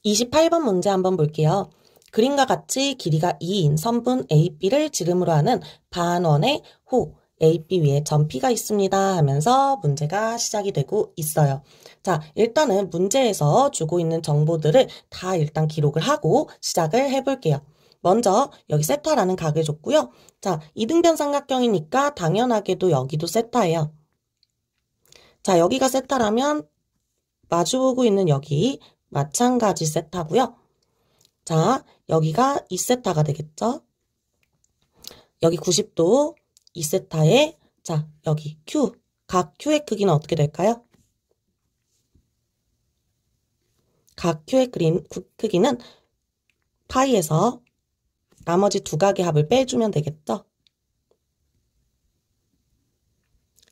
28번 문제 한번 볼게요. 그림과 같이 길이가 2인 선분 AB를 지름으로 하는 반원의 호 AB 위에 점 P가 있습니다 하면서 문제가 시작이 되고 있어요. 자, 일단은 문제에서 주고 있는 정보들을 다 일단 기록을 하고 시작을 해볼게요. 먼저 여기 세타라는 각을 줬고요. 자, 이등변 삼각형이니까 당연하게도 여기도 세타예요. 자, 여기가 세타라면 마주보고 있는 여기 마찬가지 세타고요. 자, 여기가 2세타가 되겠죠? 여기 90도 2세타에 자, 여기 Q, 각 Q의 크기는 어떻게 될까요? 각 Q의 크기는 파이에서 나머지 두 각의 합을 빼주면 되겠죠?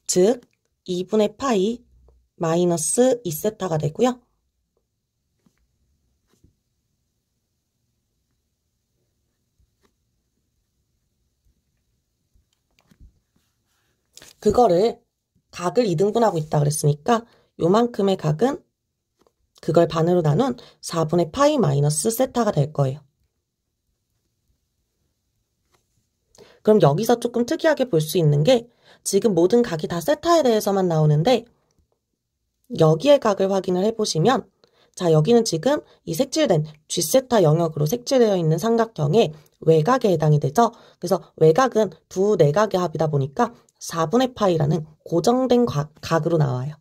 즉, 2분의 파이 마이너스 2세타가 되고요. 그거를 각을 2등분하고 있다 그랬으니까 요만큼의 각은 그걸 반으로 나눈 4분의 파이 마이너스 세타가 될 거예요. 그럼 여기서 조금 특이하게 볼 수 있는 게 지금 모든 각이 다 세타에 대해서만 나오는데 여기의 각을 확인을 해보시면 자, 여기는 지금 이 색칠된 G세타 영역으로 색칠되어 있는 삼각형의 외곽에 해당이 되죠. 그래서 외곽은 두 내각의 합이다 보니까 4분의 파이라는 고정된 각으로 나와요.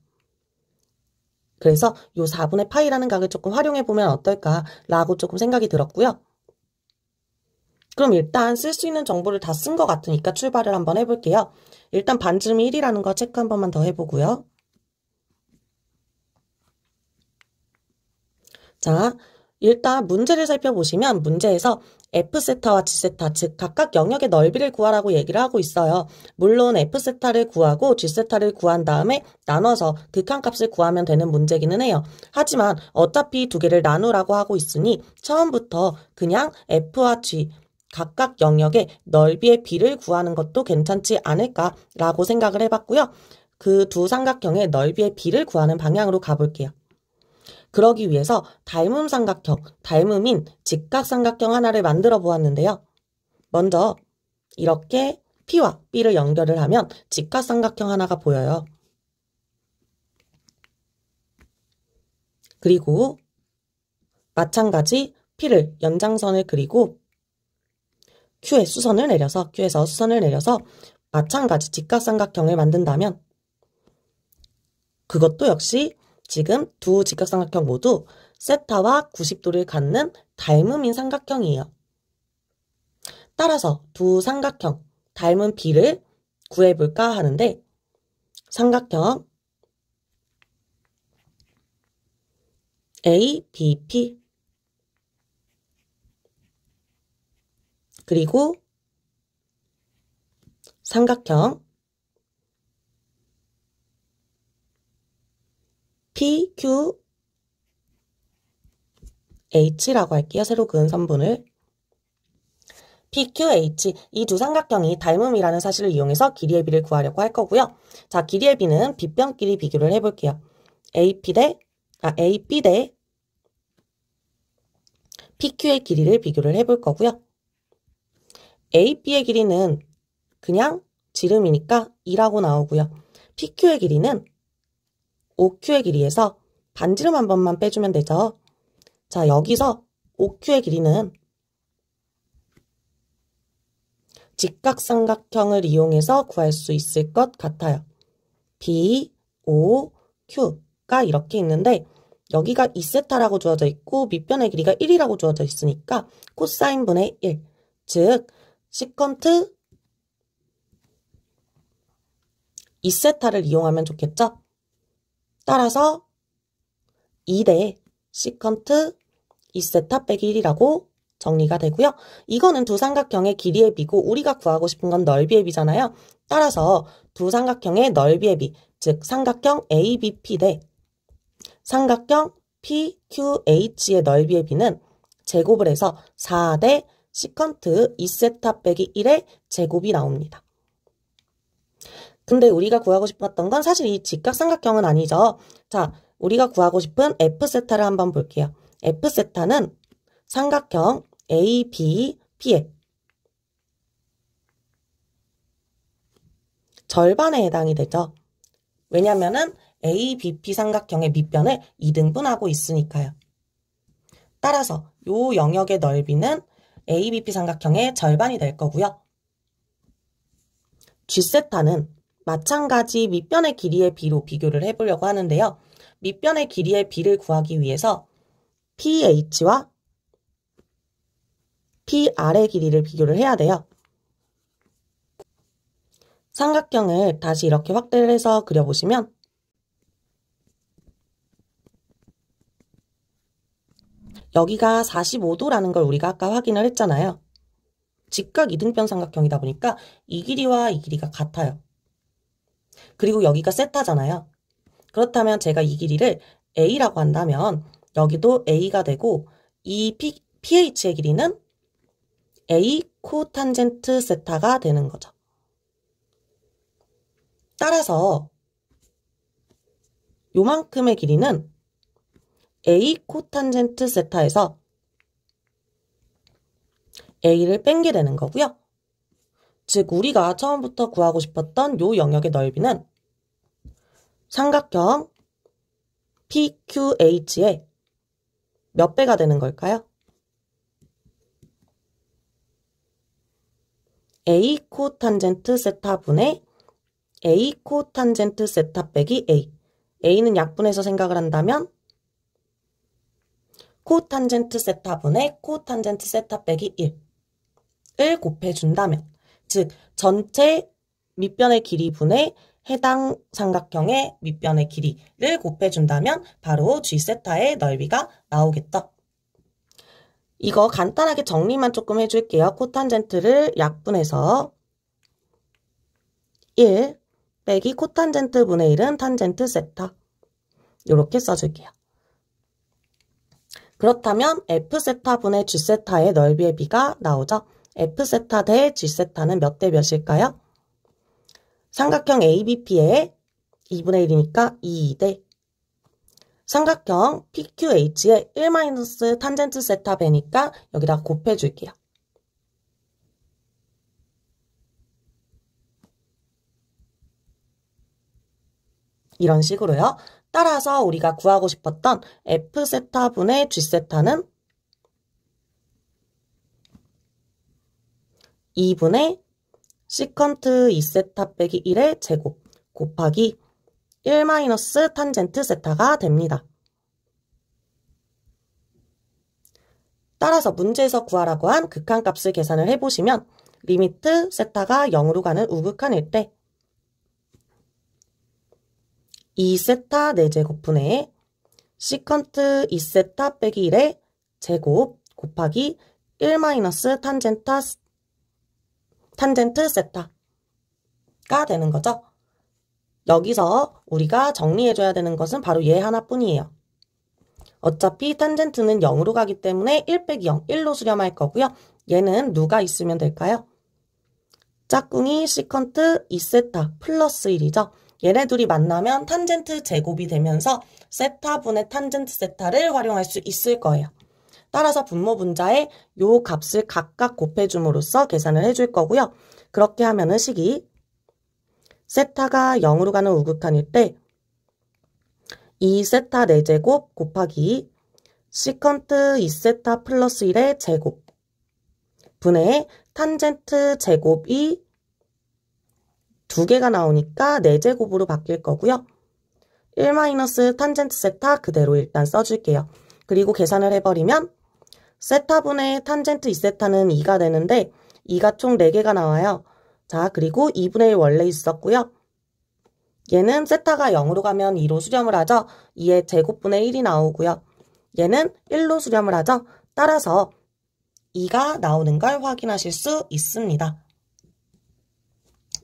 그래서 이 4분의 파이라는 각을 조금 활용해보면 어떨까라고 조금 생각이 들었고요. 그럼 일단 쓸 수 있는 정보를 다 쓴 것 같으니까 출발을 한번 해볼게요. 일단 반지름이 1이라는 거 체크 한 번만 더 해보고요. 자, 일단 문제를 살펴보시면 문제에서 F세타와 G세타, 즉 각각 영역의 넓이를 구하라고 얘기를 하고 있어요. 물론 F세타를 구하고 G세타를 구한 다음에 나눠서 극한값을 구하면 되는 문제기는 해요. 하지만 어차피 두 개를 나누라고 하고 있으니 처음부터 그냥 F와 G, 각각 영역의 넓이의 비를 구하는 것도 괜찮지 않을까라고 생각을 해봤고요. 그 두 삼각형의 넓이의 비를 구하는 방향으로 가볼게요. 그러기 위해서 닮음 삼각형, 닮음인 직각삼각형 하나를 만들어 보았는데요. 먼저 이렇게 P와 B를 연결을 하면 직각삼각형 하나가 보여요. 그리고 마찬가지 P를 연장선을 그리고 Q에서 수선을 내려서 마찬가지 직각삼각형을 만든다면 그것도 역시 지금 두 직각삼각형 모두 세타와 90도를 갖는 닮음인 삼각형이에요. 따라서 두 삼각형 닮은 B를 구해볼까 하는데 삼각형 ABP 그리고 삼각형 PQH라고 할게요. 세로 그은 선분을. PQH, 이 두 삼각형이 닮음이라는 사실을 이용해서 길이의 비를 구하려고 할 거고요. 자, 길이의 비는 빗변끼리 비교를 해볼게요. AP 대 PQ의 길이를 비교를 해볼 거고요. AP의 길이는 그냥 지름이니까 2라고 나오고요. PQ의 길이는 OQ의 길이에서 반지름 한 번만 빼주면 되죠. 자, 여기서 OQ의 길이는 직각삼각형을 이용해서 구할 수 있을 것 같아요. B, O, Q가 이렇게 있는데 여기가 2세타라고 주어져 있고 밑변의 길이가 1이라고 주어져 있으니까 코사인 분의 1, 즉 시컨트 2세타를 이용하면 좋겠죠? 따라서 2대 시컨트 2세타 빼기 1이라고 정리가 되고요. 이거는 두 삼각형의 길이의 비고 우리가 구하고 싶은 건 넓이의 비잖아요. 따라서 두 삼각형의 넓이의 비, 즉 삼각형 ABP 대 삼각형 PQH의 넓이의 비는 제곱을 해서 4대 시컨트 2세타 빼기 1의 제곱이 나옵니다. 근데 우리가 구하고 싶었던 건 사실 이 직각삼각형은 아니죠. 자, 우리가 구하고 싶은 F세타를 한번 볼게요. F세타는 삼각형 ABP의 절반에 해당이 되죠. 왜냐면은 ABP 삼각형의 밑변을 2등분하고 있으니까요. 따라서 요 영역의 넓이는 ABP 삼각형의 절반이 될 거고요. G세타는 마찬가지 밑변의 길이의 비로 비교를 해보려고 하는데요. 밑변의 길이의 비를 구하기 위해서 PH와 PR의 길이를 비교를 해야 돼요. 삼각형을 다시 이렇게 확대를 해서 그려보시면 여기가 45도라는 걸 우리가 아까 확인을 했잖아요. 직각 이등변 삼각형이다 보니까 이 길이와 이 길이가 같아요. 그리고 여기가 세타잖아요. 그렇다면 제가 이 길이를 A라고 한다면 여기도 A가 되고 이 PH의 길이는 A 코탄젠트 세타가 되는 거죠. 따라서 요만큼의 길이는 A 코탄젠트 세타에서 A를 뺀 게 되는 거고요. 즉 우리가 처음부터 구하고 싶었던 요 영역의 넓이는 삼각형 PQH의 몇 배가 되는 걸까요? A 코탄젠트 세타 분의 A 코탄젠트 세타 빼기 A. A는 약분해서 생각을 한다면 코탄젠트 세타 분의 코탄젠트 세타 빼기 1을 곱해준다면 즉 전체 밑변의 길이 분의 해당 삼각형의 밑변의 길이를 곱해준다면 바로 G세타의 넓이가 나오겠다. 이거 간단하게 정리만 조금 해줄게요. 코탄젠트를 약분해서 1 빼기 코탄젠트 분의 1은 탄젠트 세타 이렇게 써줄게요. 그렇다면 F세타 분의 G세타의 넓이의 비가 나오죠. F세타 대 G세타는 몇 대 몇일까요? 삼각형 ABP의 2분의 1이니까 2대 삼각형 PQH의 1- 탄젠트 세타 배니까 여기다 곱해줄게요. 이런 식으로요. 따라서 우리가 구하고 싶었던 F세타 분의 G세타는 2분의 시컨트 2세타 빼기 1의 제곱 곱하기 1- 탄젠트 세타가 됩니다. 따라서 문제에서 구하라고 한 극한값을 계산을 해보시면 리미트 세타가 0으로 가는 우극한일 때 2세타 4제곱 분의 시컨트 2세타 빼기 1의 제곱 곱하기 1- 탄젠트 세타가 되는 거죠. 여기서 우리가 정리해줘야 되는 것은 바로 얘 하나뿐이에요. 어차피 탄젠트는 0으로 가기 때문에 1 빼기 0, 1로 수렴할 거고요. 얘는 누가 있으면 될까요? 짝꿍이 시컨트 2세타 플러스 1이죠. 얘네 둘이 만나면 탄젠트 제곱이 되면서 세타분의 탄젠트 세타를 활용할 수 있을 거예요. 따라서 분모 분자에 요 값을 각각 곱해줌으로써 계산을 해줄 거고요. 그렇게 하면은 식이 세타가 0으로 가는 우극한일 때 2세타 4제곱 곱하기 시컨트 2세타 플러스 1의 제곱 분의 탄젠트 제곱이 2개가 나오니까 4제곱으로 바뀔 거고요. 1- 탄젠트 세타 그대로 일단 써줄게요. 그리고 계산을 해버리면 세타분의 탄젠트 2세타는 2가 되는데 2가 총 4개가 나와요. 자, 그리고 2분의 1 원래 있었고요. 얘는 세타가 0으로 가면 2로 수렴을 하죠. 2의 제곱분의 1이 나오고요. 얘는 1로 수렴을 하죠. 따라서 2가 나오는 걸 확인하실 수 있습니다.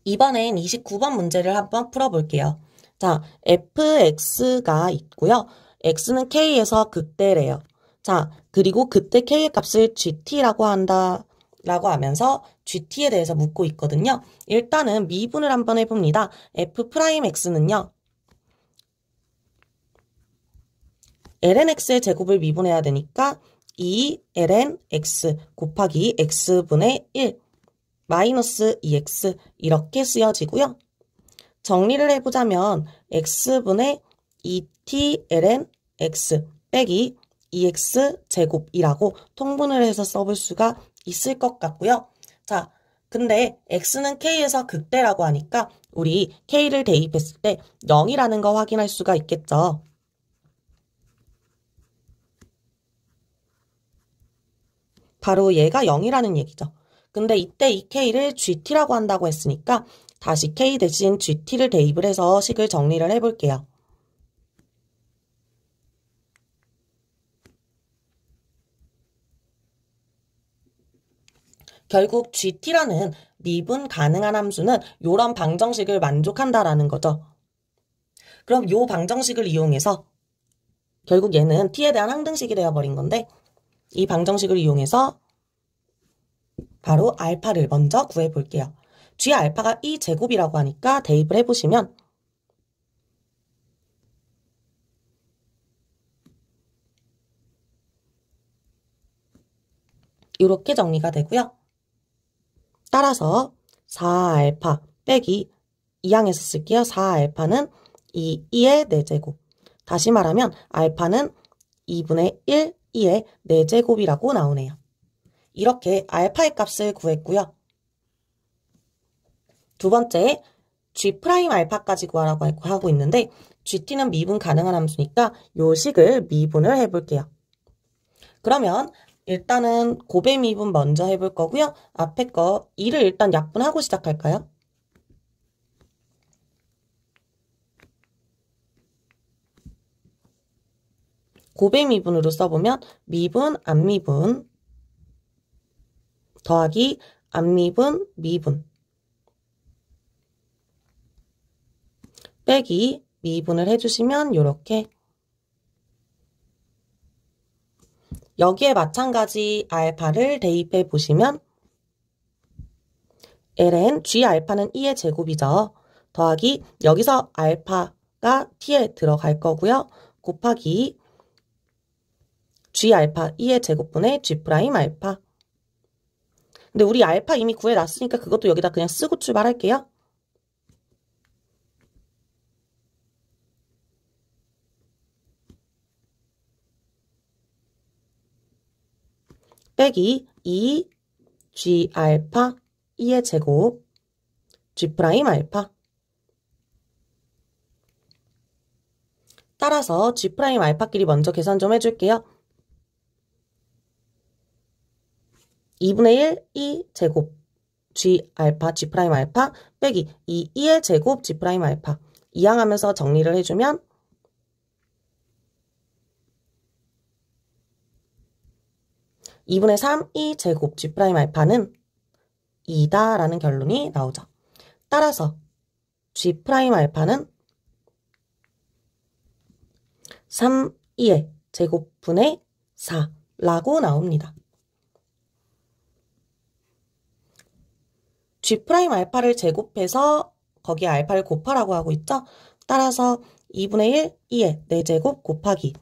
이번엔 29번 문제를 한번 풀어볼게요. 자, fx가 있고요. x는 k에서 극대래요. 자, 그리고 그때 k의 값을 gt라고 한다라고 하면서 gt에 대해서 묻고 있거든요. 일단은 미분을 한번 해봅니다. f'x는요. lnx의 제곱을 미분해야 되니까 2lnx 곱하기 x분의 1 마이너스 2x 이렇게 쓰여지고요. 정리를 해보자면 x분의 2t ln x 빼기 2x 제곱이라고 통분을 해서 써볼 수가 있을 것 같고요. 자, 근데 x는 k에서 극대라고 하니까 우리 k를 대입했을 때 0이라는 거 확인할 수가 있겠죠. 바로 얘가 0이라는 얘기죠. 근데 이때 이 k를 gt라고 한다고 했으니까 다시 k 대신 gt를 대입을 해서 식을 정리를 해볼게요. 결국 gt라는 미분 가능한 함수는 이런 방정식을 만족한다라는 거죠. 그럼 이 방정식을 이용해서 결국 얘는 t에 대한 항등식이 되어버린 건데 이 방정식을 이용해서 바로 알파를 먼저 구해볼게요. g 알파가 2제곱이라고 하니까 대입을 해보시면 이렇게 정리가 되고요. 따라서 4알파 빼기 2항에서 쓸게요. 4알파는 2의 4제곱. 다시 말하면 알파는 2분의 1, 2의 4제곱이라고 나오네요. 이렇게 알파의 값을 구했고요. 두 번째, g' 알파까지 구하라고 하고 있는데 gt는 미분 가능한 함수니까 요 식을 미분을 해볼게요. 그러면 일단은 곱의 미분 먼저 해볼 거고요. 앞에 거 2를 일단 약분하고 시작할까요? 곱의 미분으로 써보면 미분, 안미분 더하기 안미분, 미분 빼기 미분을 해주시면 이렇게 여기에 마찬가지 알파를 대입해 보시면 ln g 알파는 2의 제곱이죠. 더하기 여기서 알파가 t에 들어갈 거고요. 곱하기 g 알파 2의 제곱분의 g 프라임 알파. 근데 우리 알파 이미 구해놨으니까 그것도 여기다 그냥 쓰고 출발할게요. 빼기 2g 알파 2의 제곱 g 프라임 알파. 따라서 g 프라임 알파끼리 먼저 계산 좀 해줄게요. 2분의 1, 2 제곱 g 알파, g 프라임 알파 빼기 2의 제곱 g 프라임 알파. 이항하면서 정리를 해주면 2분의 3, 2 제곱 g 프라임 알파는 2다라는 결론이 나오죠. 따라서 g 프라임 알파는 3, 2의 제곱분의 4라고 나옵니다. g 프라임 알파를 제곱해서 거기에 알파를 곱하라고 하고 있죠. 따라서 2분의 1, 2의 4제곱 곱하기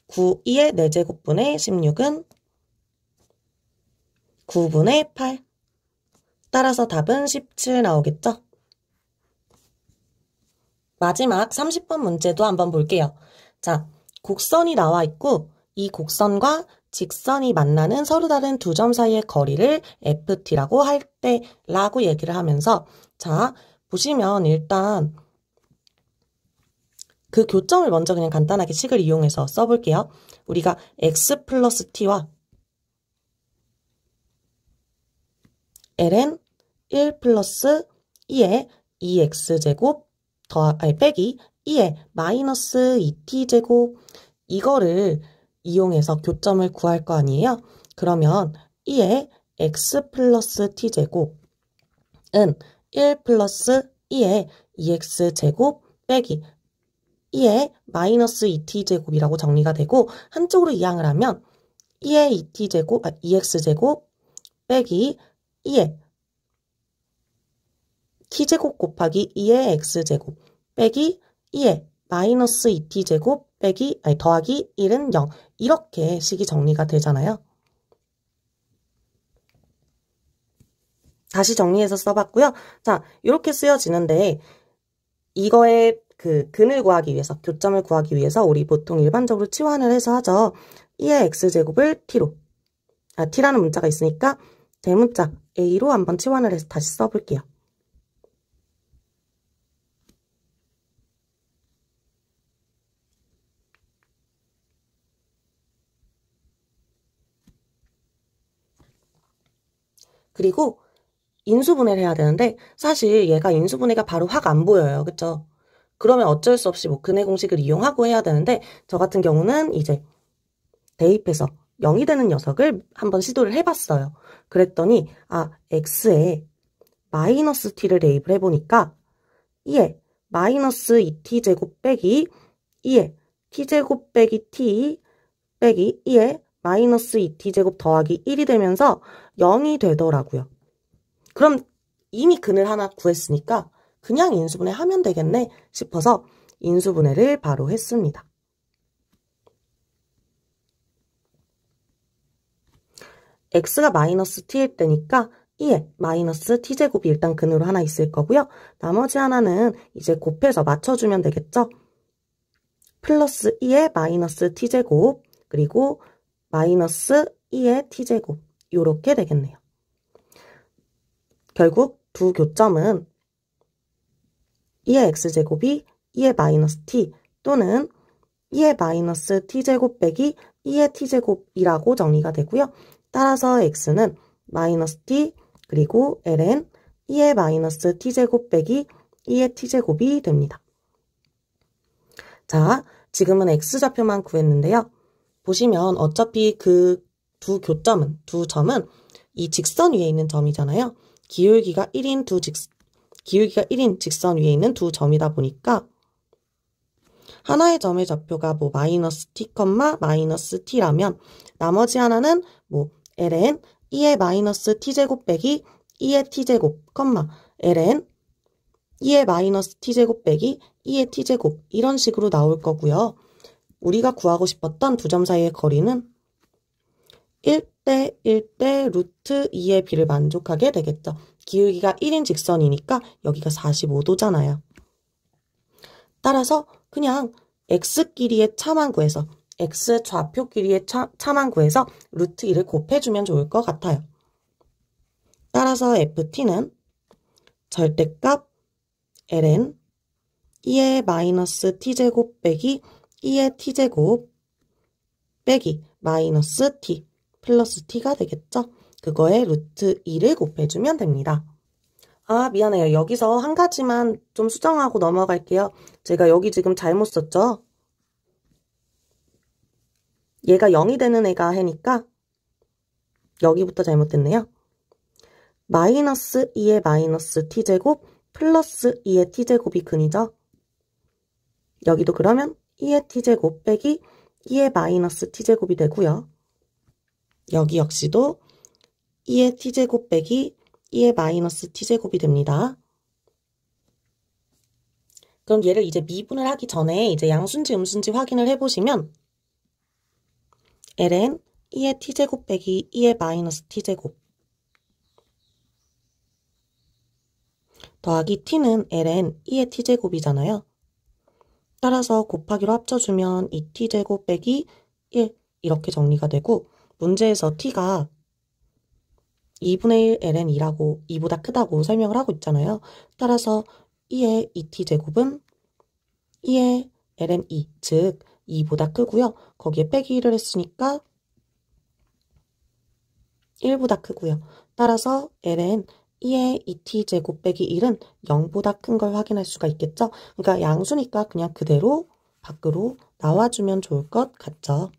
9, 2의 4제곱분의 16은 9분의 8. 따라서 답은 17 나오겠죠? 마지막 30번 문제도 한번 볼게요. 자, 곡선이 나와 있고 이 곡선과 직선이 만나는 서로 다른 두 점 사이의 거리를 FT라고 할 때라고 얘기를 하면서 자, 보시면 일단 그 교점을 먼저 그냥 간단하게 식을 이용해서 써볼게요. 우리가 x 플러스 t와 ln 1 플러스 2의 2x제곱 빼기 2의 마이너스 2t제곱 이거를 이용해서 교점을 구할 거 아니에요? 그러면 2의 x 플러스 t제곱은 1 플러스 2의 2x제곱 빼기 2의 마이너스 2t제곱이라고 정리가 되고 한쪽으로 이항을 하면 2의 2x제곱 빼기 2의 t제곱 곱하기 2의 x제곱 빼기 2의 마이너스 2t제곱 더하기 1은 0. 이렇게 식이 정리가 되잖아요. 다시 정리해서 써봤고요. 자, 이렇게 쓰여지는데 이거의 그 근을 구하기 위해서, 교점을 구하기 위해서 우리 보통 일반적으로 치환을 해서 하죠. 2의 x제곱을 t로, t라는 문자가 있으니까 대문자 a로 한번 치환을 해서 다시 써볼게요. 그리고 인수분해를 해야 되는데 사실 얘가 인수분해가 바로 확 안 보여요. 그쵸? 그러면 어쩔 수 없이 뭐 근해 공식을 이용하고 해야 되는데 저 같은 경우는 이제 대입해서 0이 되는 녀석을 한번 시도를 해봤어요. 그랬더니 x에 마이너스 t를 대입을 해보니까 2에 마이너스 2t제곱 빼기 2에 t제곱 빼기 t 빼기 2에 마이너스 2t제곱 더하기 1이 되면서 0이 되더라고요. 그럼 이미 근을 하나 구했으니까 그냥 인수분해 하면 되겠네 싶어서 인수분해를 바로 했습니다. x가 마이너스 t일 때니까 2에 마이너스 t제곱이 일단 근으로 하나 있을 거고요. 나머지 하나는 이제 곱해서 맞춰주면 되겠죠. 플러스 2에 마이너스 t제곱 그리고 마이너스 2의 t제곱 이렇게 되겠네요. 결국 두 교점은 2의 x제곱이 2의 마이너스 t 또는 2의 마이너스 t제곱 빼기 2의 t제곱이라고 정리가 되고요. 따라서 x는 마이너스 t 그리고 ln 2의 마이너스 t제곱 빼기 2의 t제곱이 됩니다. 자, 지금은 x좌표만 구했는데요. 보시면 어차피 그 두 교점은, 두 점은 이 직선 위에 있는 점이잖아요. 기울기가 1인 직선 위에 있는 두 점이다 보니까 하나의 점의 좌표가 뭐 마이너스 t, 마이너스 t라면 나머지 하나는 뭐 ln 2의 마이너스 t제곱 빼기 2의 t제곱, ln 2의 마이너스 t제곱 빼기 2의 t제곱 이런 식으로 나올 거고요. 우리가 구하고 싶었던 두 점 사이의 거리는 1대 1대 루트 2의 비를 만족하게 되겠죠. 기울기가 1인 직선이니까 여기가 45도잖아요. 따라서 그냥 x 길이의 차만 구해서 x 좌표 길이의 차만 구해서 루트 2를 곱해주면 좋을 것 같아요. 따라서 ft는 절대값 ln 2의 마이너스 t제곱 빼기 2의 t제곱 빼기 마이너스 t 플러스 t가 되겠죠. 그거에 루트 2를 곱해주면 됩니다. 미안해요. 여기서 한 가지만 좀 수정하고 넘어갈게요. 제가 여기 지금 잘못 썼죠? 얘가 0이 되는 애가 해니까 여기부터 잘못됐네요. 마이너스 2의 마이너스 t제곱 플러스 2의 t제곱이 근이죠. 여기도 그러면 2의 t제곱 빼기 2의 마이너스 t제곱이 되고요. 여기 역시도 2의 t제곱 빼기 2의 마이너스 t제곱이 됩니다. 그럼 얘를 이제 미분을 하기 전에 이제 양수인지 음수인지 확인을 해보시면 ln 2의 t제곱 빼기 2의 마이너스 t제곱 더하기 t는 ln 2의 t제곱이잖아요. 따라서 곱하기로 합쳐주면 2t제곱 빼기 1 이렇게 정리가 되고 문제에서 t가 2분의 1 ln 2라고 2보다 크다고 설명을 하고 있잖아요. 따라서 2의 2t제곱은 2의 ln 2, 즉 2보다 크고요. 거기에 빼기 1을 했으니까 1보다 크고요. 따라서 ln 2의 2t제곱 빼기 1은 0보다 큰 걸 확인할 수가 있겠죠. 그러니까 양수니까 그냥 그대로 밖으로 나와주면 좋을 것 같죠.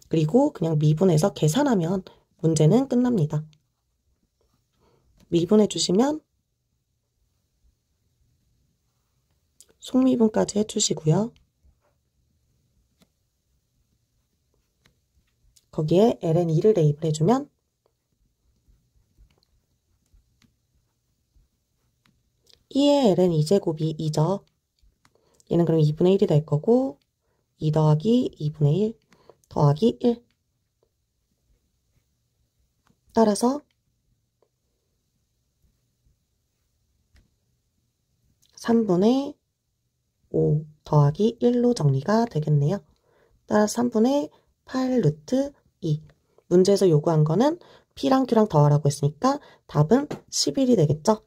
그리고 그냥 미분해서 계산하면 문제는 끝납니다. 미분해 주시면 속미분까지 해주시고요. 거기에 ln2를 대입을 해주면 2의 ln2제곱이 2죠. 얘는 그럼 2분의 1이 될 거고 2 더하기 2분의 1 더하기 1. 따라서 3분의 5 더하기 1로 정리가 되겠네요. 따라서 3분의 8 루트 2. 문제에서 요구한 거는 P랑 Q랑 더하라고 했으니까 답은 11이 되겠죠.